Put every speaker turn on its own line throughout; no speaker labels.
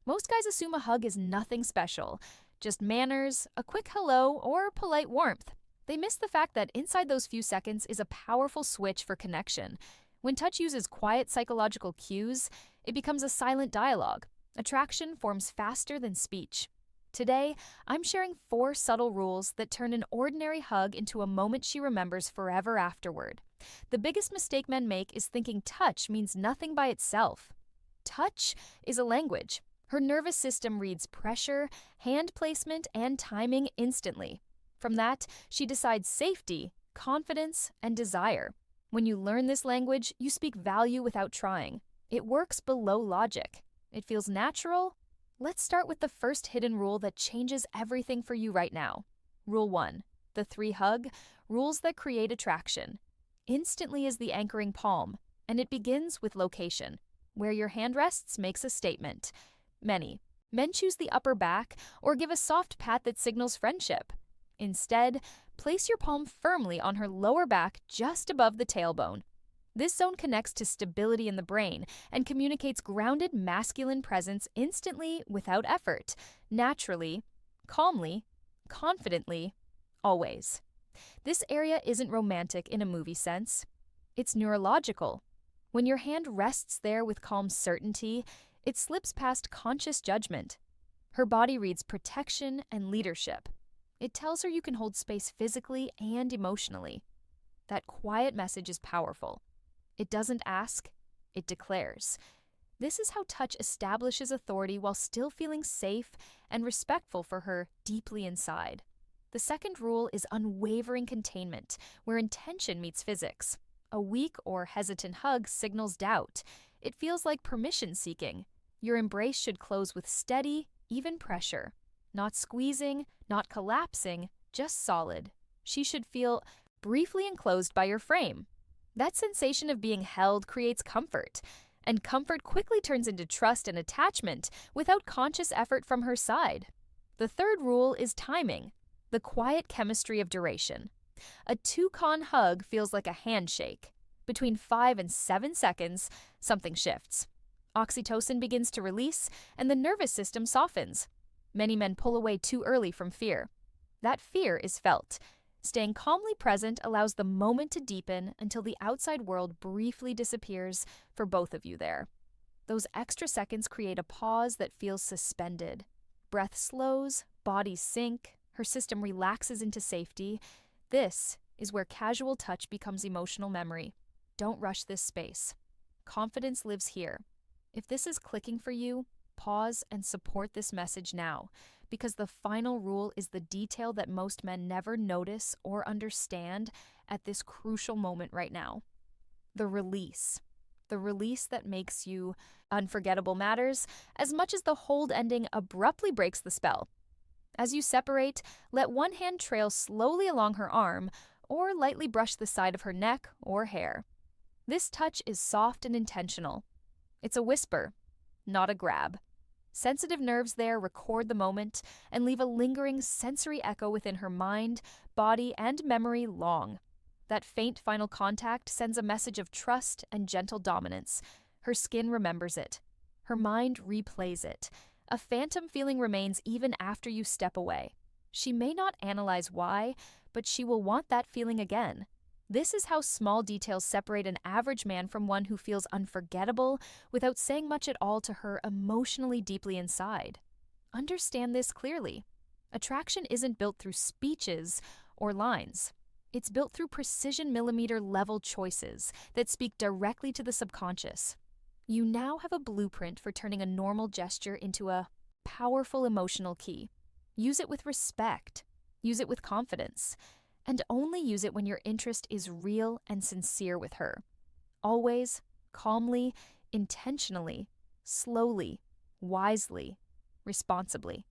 Most guys assume a hug is nothing special, just manners, a quick hello, or polite warmth. They miss the fact that inside those few seconds is a powerful switch for connection. When touch uses quiet psychological cues, it becomes a silent dialogue. Attraction forms faster than speech. Today, I'm sharing 4 subtle rules that turn an ordinary hug into a moment she remembers forever afterward. The biggest mistake men make is thinking touch means nothing by itself. Touch is a language. Her nervous system reads pressure, hand placement, and timing instantly. From that, she decides safety, confidence, and desire. When you learn this language, you speak value without trying. It works below logic. It feels natural. Let's start with the first hidden rule that changes everything for you right now. Rule 1. The 3 hug, rules that create attraction. Instantly is the anchoring palm, and it begins with location. Where your hand rests makes a statement. Many men choose the upper back or give a soft pat that signals friendship. Instead, place your palm firmly on her lower back just above the tailbone. This zone connects to stability in the brain and communicates grounded masculine presence instantly without effort, naturally, calmly, confidently, always. This area isn't romantic in a movie sense. It's neurological. When your hand rests there with calm certainty, it slips past conscious judgment. Her body reads protection and leadership. It tells her you can hold space physically and emotionally. That quiet message is powerful. It doesn't ask, it declares. This is how touch establishes authority while still feeling safe and respectful for her deeply inside. The second rule is unwavering containment, where intention meets physics. A weak or hesitant hug signals doubt. It feels like permission seeking. Your embrace should close with steady, even pressure. Not squeezing, not collapsing, just solid. She should feel briefly enclosed by your frame. That sensation of being held creates comfort, and comfort quickly turns into trust and attachment without conscious effort from her side. The third rule is timing, the quiet chemistry of duration. A two-con hug feels like a handshake. Between 5 and 7 seconds, something shifts. Oxytocin begins to release, and the nervous system softens. Many men pull away too early from fear. That fear is felt. Staying calmly present allows the moment to deepen until the outside world briefly disappears for both of you there. Those extra seconds create a pause that feels suspended. Breath slows, bodies sink, her system relaxes into safety. This is where casual touch becomes emotional memory. Don't rush this space. Confidence lives here. If this is clicking for you, pause and support this message now, because the final rule is the detail that most men never notice or understand at this crucial moment right now. The release. The release that makes you unforgettable matters as much as the hold ending abruptly breaks the spell. As you separate, let one hand trail slowly along her arm or lightly brush the side of her neck or hair. This touch is soft and intentional. It's a whisper, not a grab. Sensitive nerves there record the moment and leave a lingering sensory echo within her mind, body, and memory long. That faint final contact sends a message of trust and gentle dominance. Her skin remembers it. Her mind replays it. A phantom feeling remains even after you step away. She may not analyze why, but she will want that feeling again. This is how small details separate an average man from one who feels unforgettable without saying much at all to her emotionally deeply inside. Understand this clearly. Attraction isn't built through speeches or lines. It's built through precision millimeter level choices that speak directly to the subconscious. You now have a blueprint for turning a normal gesture into a powerful emotional key. Use it with respect. Use it with confidence. And only use it when your interest is real and sincere with her. Always, calmly, intentionally, slowly, wisely, responsibly.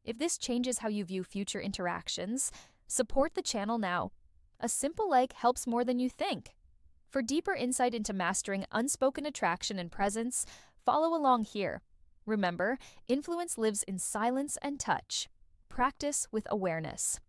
If this changes how you view future interactions, support the channel now. A simple like helps more than you think. For deeper insight into mastering unspoken attraction and presence, follow along here. Remember, influence lives in silence and touch. Practice with awareness.